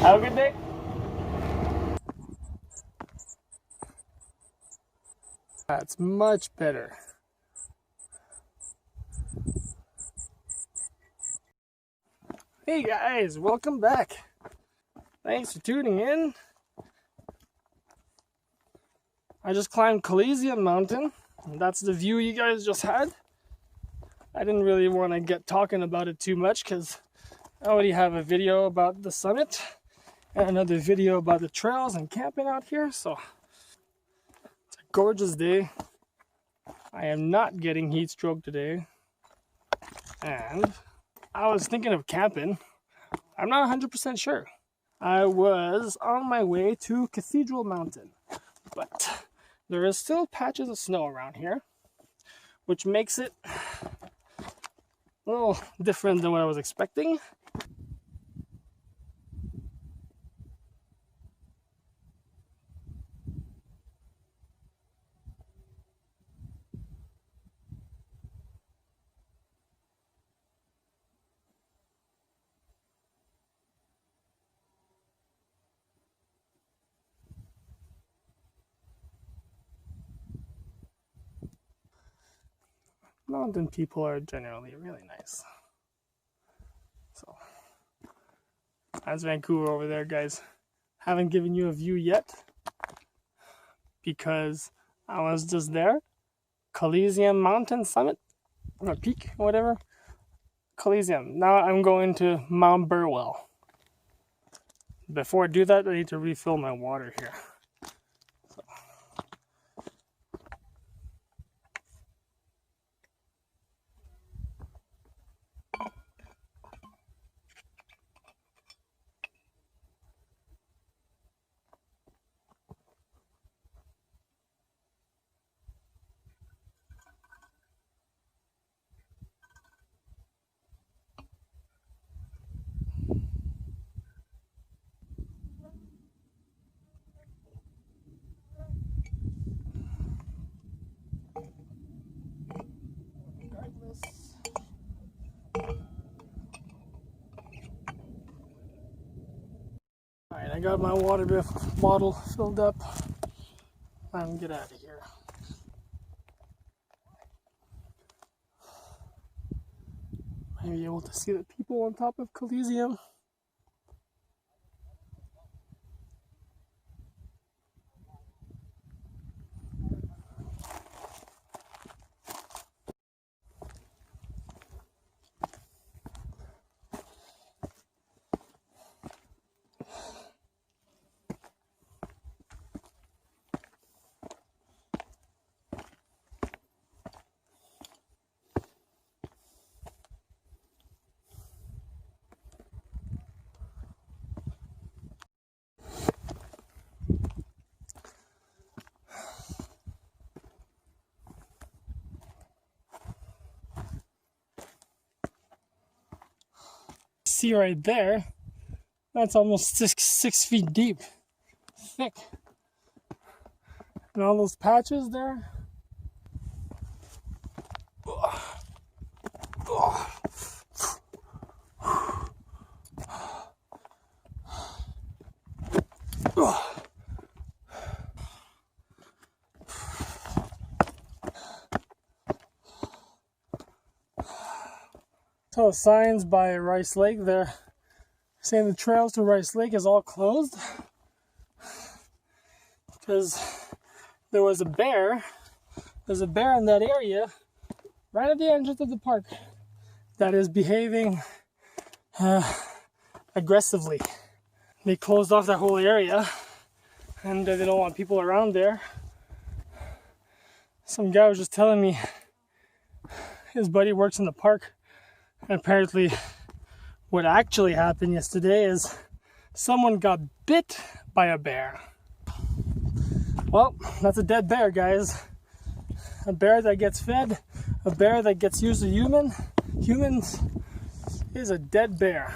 Have a good day. That's much better. Hey guys, welcome back. Thanks for tuning in. I just climbed Coliseum mountain. That's the view you guys just had. I didn't really want to get talking about it too much because I already have a video about the summit and another video about the trails and camping out here. So it's a gorgeous day. I am not getting heat stroke today. And I was thinking of camping. I'm not 100% sure. I was on my way to Cathedral Mountain, but there is still patches of snow around here, which makes it a little different than what I was expecting. Mountain people are generally really nice. So, that's Vancouver over there, guys. Haven't given you a view yet because I was just there. Coliseum Mountain Summit, or peak, whatever. Coliseum. Now I'm going to Mount Burwell. Before I do that, I need to refill my water here. Alright, I got my water bottle filled up. I'm gonna get out of here. Maybe able to see the people on top of Coliseum. See right there, that's almost six feet deep, thick, and all those patches there. So signs by Rice Lake there saying the trails to Rice Lake is all closed because there was a bear. There's a bear in that area right at the entrance of the park that is behaving aggressively. They closed off that whole area and they don't want people around there. Some guy was just telling me his buddy works in the park. And apparently what actually happened yesterday is someone got bit by a bear. Well, that's a dead bear, guys. A bear that gets fed, a bear that gets used to humans is a dead bear.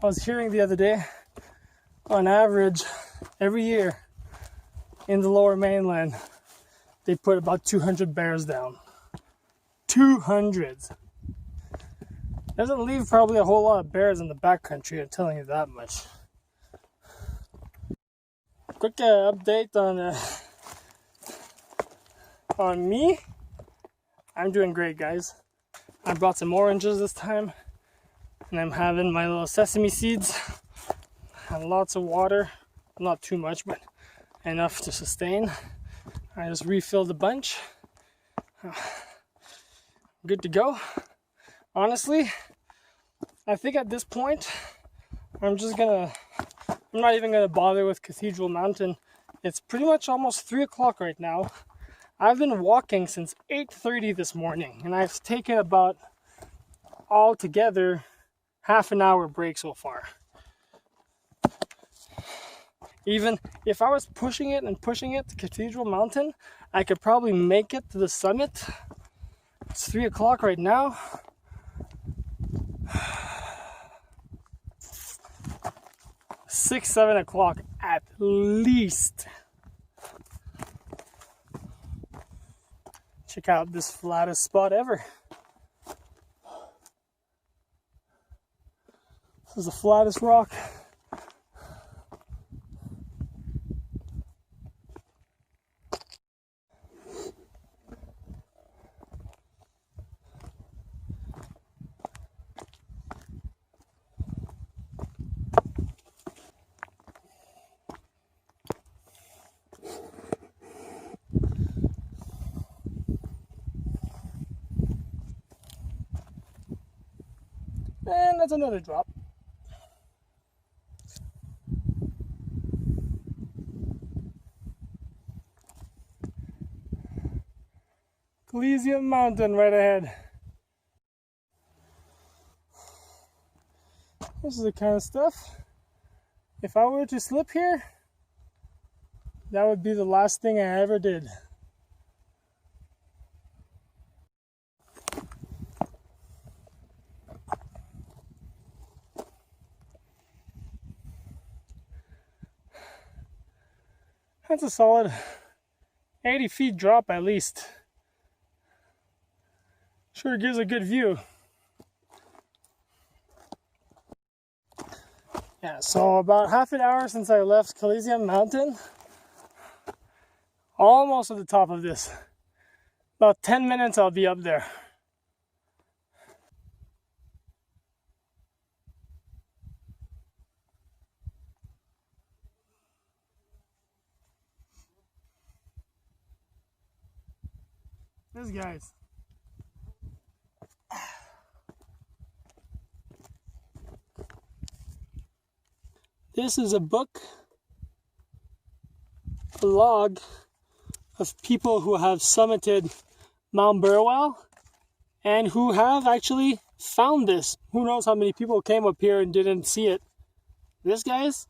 I was hearing the other day, on average, every year in the Lower Mainland, they put about 200 bears down. 200. Doesn't leave probably a whole lot of bears in the backcountry, I'm telling you that much. Quick update on me. I'm doing great, guys. I brought some oranges this time, and I'm having my little sesame seeds and lots of water. Not too much, but enough to sustain. I just refilled a bunch. Good to go. Honestly, I think at this point, I'm not even gonna bother with Cathedral Mountain. It's pretty much almost 3 o'clock right now. I've been walking since 8:30 this morning, and I've taken about altogether half an hour break so far. Even if I was pushing it to Cathedral Mountain, I could probably make it to the summit. It's 3 o'clock right now. 6, 7 o'clock at least. Check out this flattest spot ever. This is the flattest rock. And that's another drop. Coliseum Mountain right ahead. This is the kind of stuff, if I were to slip here, that would be the last thing I ever did. That's a solid 80 feet drop at least. Sure gives a good view. Yeah, so about half an hour since I left Coliseum Mountain. Almost at the top of this. About 10 minutes I'll be up there. This guys. This is a book, a log of people who have summited Mount Burwell and who have actually found this. Who knows how many people came up here and didn't see it. This guys,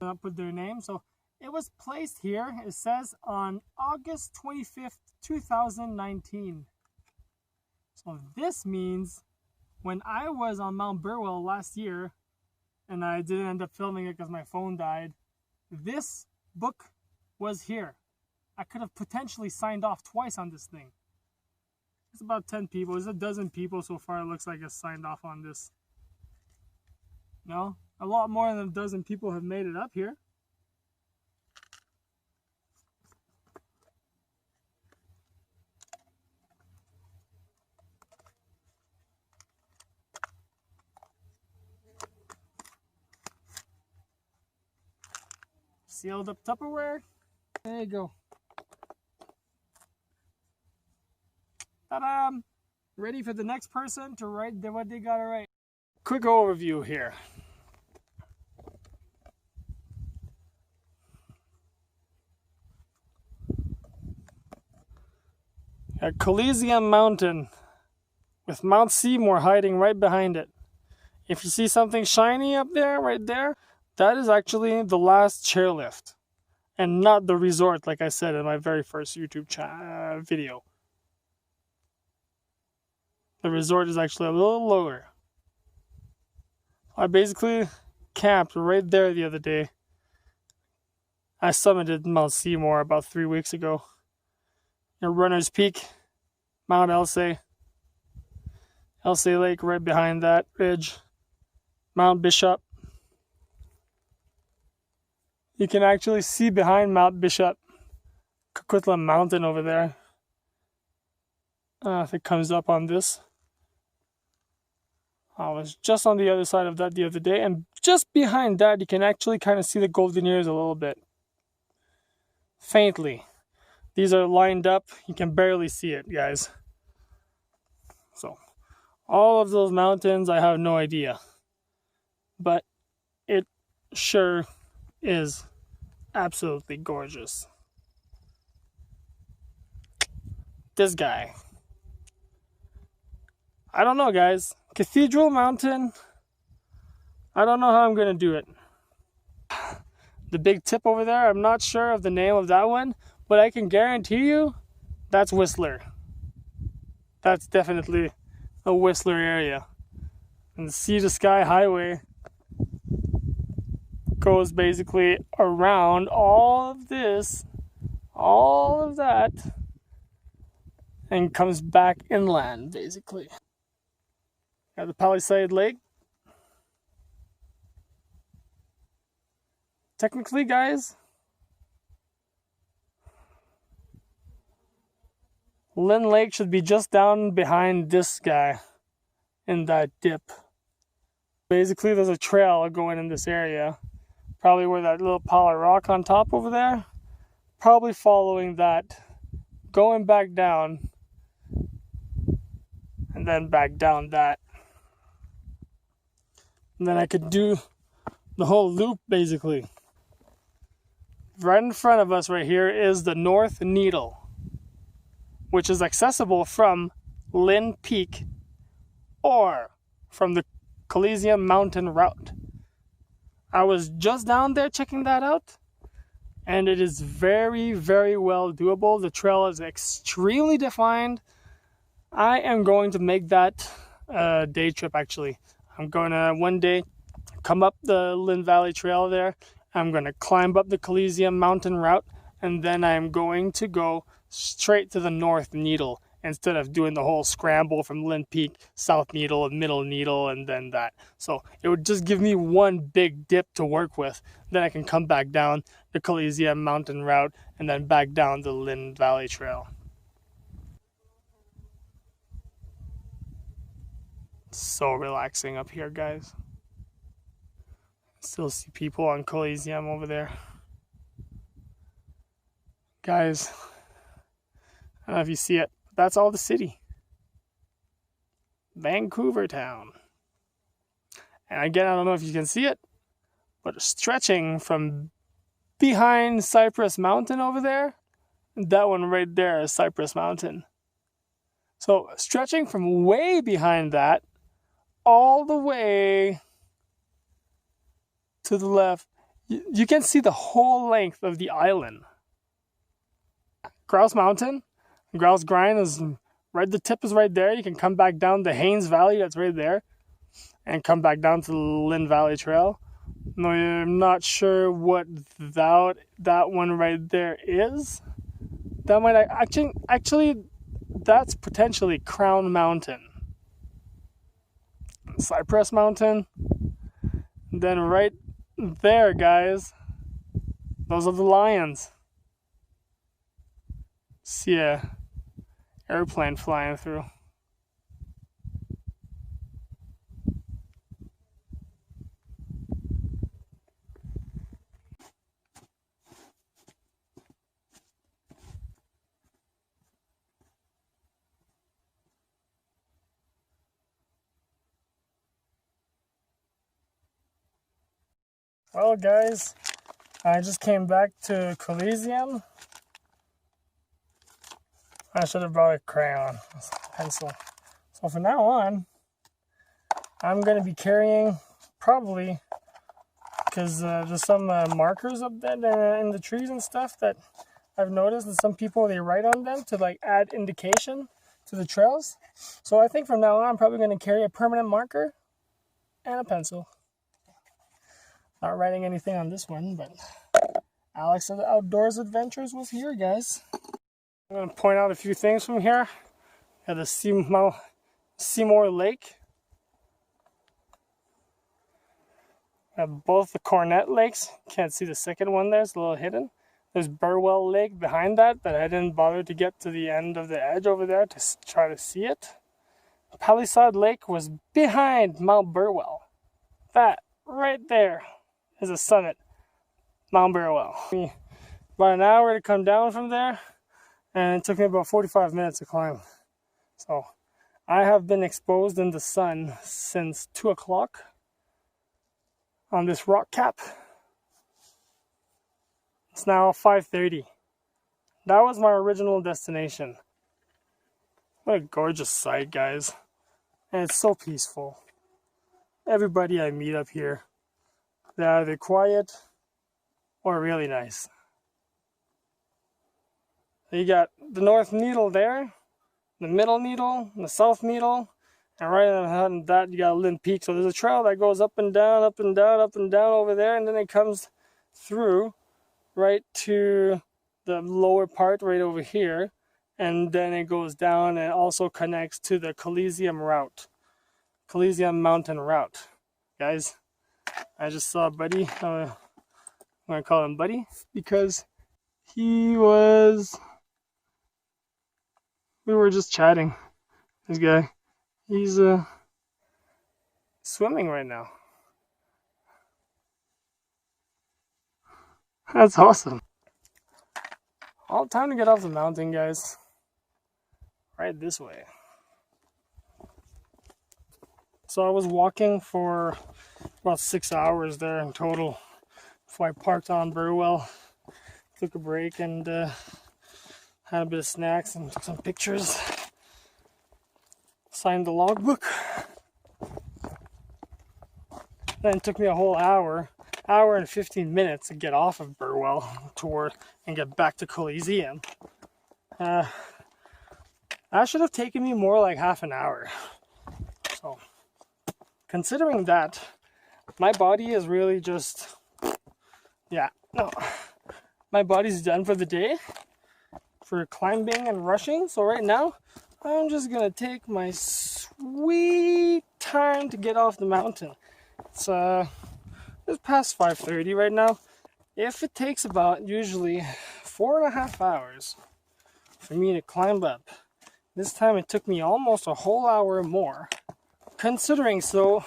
I'll put their name. So it was placed here, it says, on August 25th, 2019. So this means when I was on Mount Burwell last year, and I didn't end up filming it because my phone died, this book was here. I could have potentially signed off twice on this thing. It's about 10 people. There's a dozen people so far, it looks like, has signed off on this. No? A lot more than a dozen people have made it up here. Sealed up Tupperware. There you go. Ta-da! Ready for the next person to write what they gotta write. Quick overview here. At Coliseum Mountain with Mount Seymour hiding right behind it. If you see something shiny up there, right there, that is actually the last chairlift and not the resort, like I said in my very first YouTube video. The resort is actually a little lower. I basically camped right there the other day. I summited Mount Seymour about 3 weeks ago. Runner's Peak, Mount Elsay. LC Lake right behind that ridge. Mount Bishop. You can actually see behind Mount Bishop, Coquitlam Mountain over there. If it comes up on this. I was just on the other side of that the other day, and just behind that you can actually kind of see the golden ears a little bit. Faintly. These are lined up, you can barely see it, guys. So, all of those mountains, I have no idea. But it sure is absolutely gorgeous. This guy. I don't know, guys. Cathedral Mountain. I don't know how I'm going to do it. The big tip over there, I'm not sure of the name of that one, but I can guarantee you that's Whistler. That's definitely a Whistler area. And the Sea to Sky Highway goes basically around all of this, all of that, and comes back inland, basically. Got the Palisade Lake. Technically, guys, Lynn Lake should be just down behind this guy in that dip. Basically, there's a trail going in this area. Probably where that little pile of rock on top over there. Probably following that, going back down, and then back down that. And then I could do the whole loop, basically. Right in front of us right here is the North Needle, which is accessible from Lynn Peak or from the Coliseum mountain route. I was just down there checking that out, and it is very, very well doable. The trail is extremely defined. I am going to make that a day trip, actually. I'm going to one day come up the Lynn Valley Trail there. I'm going to climb up the Coliseum mountain route, and then I'm going to go straight to the North Needle instead of doing the whole scramble from Lynn Peak, South Needle, Middle Needle, and then that. So it would just give me one big dip to work with. Then I can come back down the Coliseum mountain route and then back down the Lynn Valley Trail. So relaxing up here, guys. Still see people on Coliseum over there. Guys, I don't know if you see it. That's all the city. Vancouver town. And again, I don't know if you can see it, but stretching from behind Cypress Mountain over there, that one right there is Cypress Mountain. So stretching from way behind that, all the way to the left, you can see the whole length of the island. Grouse Mountain, Grouse Grind is right, the tip is right there. You can come back down the Haynes Valley, that's right there, and come back down to the Lynn Valley Trail. No, I'm not sure what that one right there is. That might actually that's potentially Crown Mountain. Cypress Mountain. Then right there, guys, those are the lions. See a airplane flying through. Well, guys, I just came back to Coliseum. I should have brought a crayon, a pencil. So from now on, I'm going to be carrying, probably, because there's some markers up there in the trees and stuff that I've noticed that some people, they write on them to like add indication to the trails. So I think from now on, I'm probably going to carry a permanent marker and a pencil. Not writing anything on this one, but Alex of the Outdoors Adventures was here, guys. I'm going to point out a few things from here. Got the Seymour Lake. Both the Cornet Lakes. Can't see the second one there, it's a little hidden. There's Burwell Lake behind that I didn't bother to get to the end of the edge over there to try to see it. Palisade Lake was behind Mount Burwell. That right there is a summit, Mount Burwell. About an hour to come down from there, and it took me about 45 minutes to climb. So I have been exposed in the sun since 2 o'clock on this rock cap. It's now 5:30. That was my original destination. What a gorgeous sight, guys. And it's so peaceful. Everybody I meet up here, they're either quiet or really nice. You got the North Needle there, the Middle Needle, the South Needle, and right on that you got Lynn Peak. So there's a trail that goes up and down, up and down, up and down over there, and then it comes through right to the lower part right over here, and then it goes down and also connects to the Coliseum route, Coliseum mountain route. Guys, I just saw Buddy. I'm gonna call him Buddy because we were just chatting. This guy, he's swimming right now. That's awesome. All time to get off the mountain, guys. Right this way. So I was walking for about 6 hours there in total before I parked on Burwell, took a break, and had a bit of snacks and took some pictures. Signed the logbook. Then it took me a whole hour and 15 minutes to get off of Burwell and get back to Coliseum. That should have taken me more like half an hour. So, considering that, my body is really just, my body's done for the day for climbing and rushing. So right now, I'm just gonna take my sweet time to get off the mountain. It's past 5:30 right now. If it takes about usually 4.5 hours for me to climb up, this time it took me almost a whole hour more. Considering so,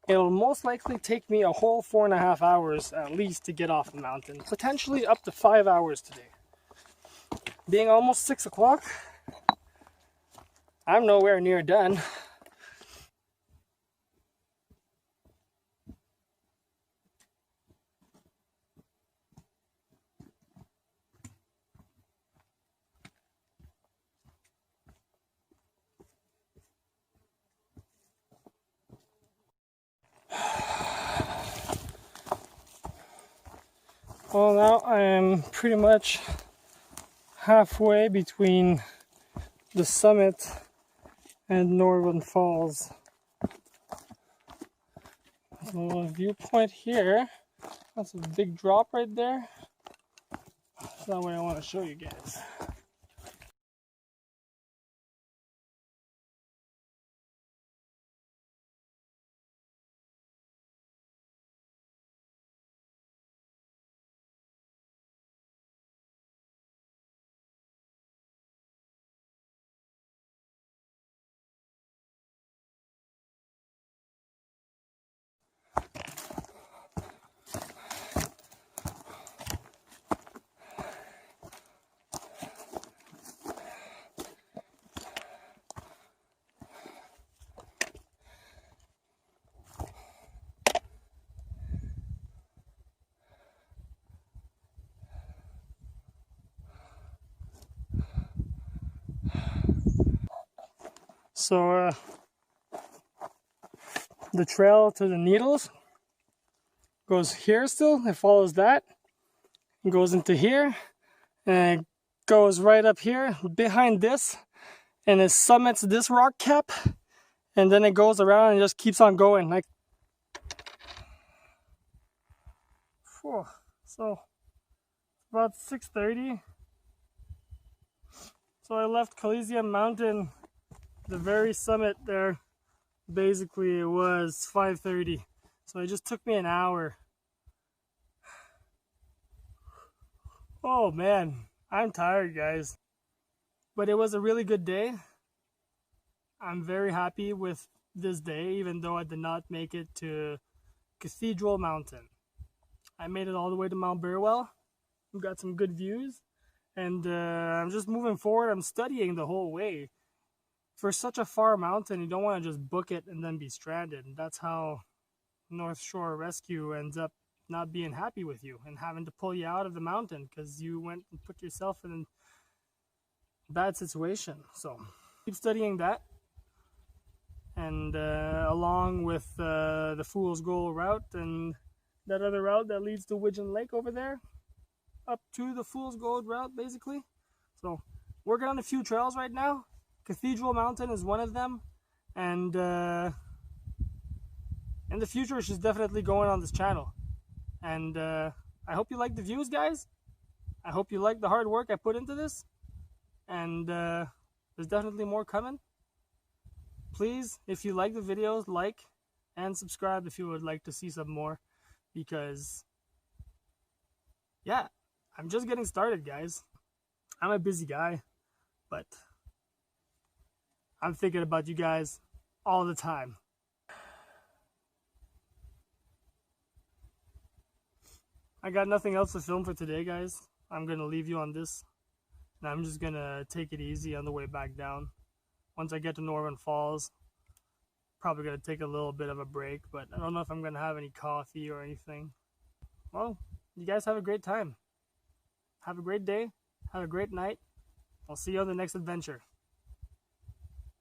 it'll most likely take me a whole 4.5 hours at least to get off the mountain. Potentially up to 5 hours today. Being almost 6 o'clock, I'm nowhere near done. Well, now I am pretty much halfway between the summit and Northern Falls. There's a little viewpoint here. That's a big drop right there. That's not what I want to show you guys. So the trail to the Needles goes here still, it follows that, and goes into here, and it goes right up here behind this, and it summits this rock cap, and then it goes around and just keeps on going. Like, so about 6:30. So I left Coliseum Mountain the very summit there, basically it was 5:30. So it just took me an hour. Oh man, I'm tired, guys. But it was a really good day. I'm very happy with this day, even though I did not make it to Cathedral Mountain. I made it all the way to Mount Burwell. We got some good views. And I'm just moving forward. I'm studying the whole way. For such a far mountain, you don't want to just book it and then be stranded. And that's how North Shore Rescue ends up not being happy with you and having to pull you out of the mountain because you went and put yourself in a bad situation. So keep studying that. And along with the Fool's Goal route and that other route that leads to Widgeon Lake over there, up to the Fool's Gold route, basically. So working on a few trails right now. Cathedral Mountain is one of them, and in the future she's definitely going on this channel. And I hope you like the views, guys. I hope you like the hard work I put into this, and there's definitely more coming. Please, if you like the videos, like and subscribe if you would like to see some more, because yeah, I'm just getting started, guys. I'm a busy guy, but I'm thinking about you guys all the time. I got nothing else to film for today, guys. I'm going to leave you on this, and I'm just going to take it easy on the way back down. Once I get to Norman Falls, probably going to take a little bit of a break, but I don't know if I'm going to have any coffee or anything. Well, you guys have a great time. Have a great day. Have a great night. I'll see you on the next adventure.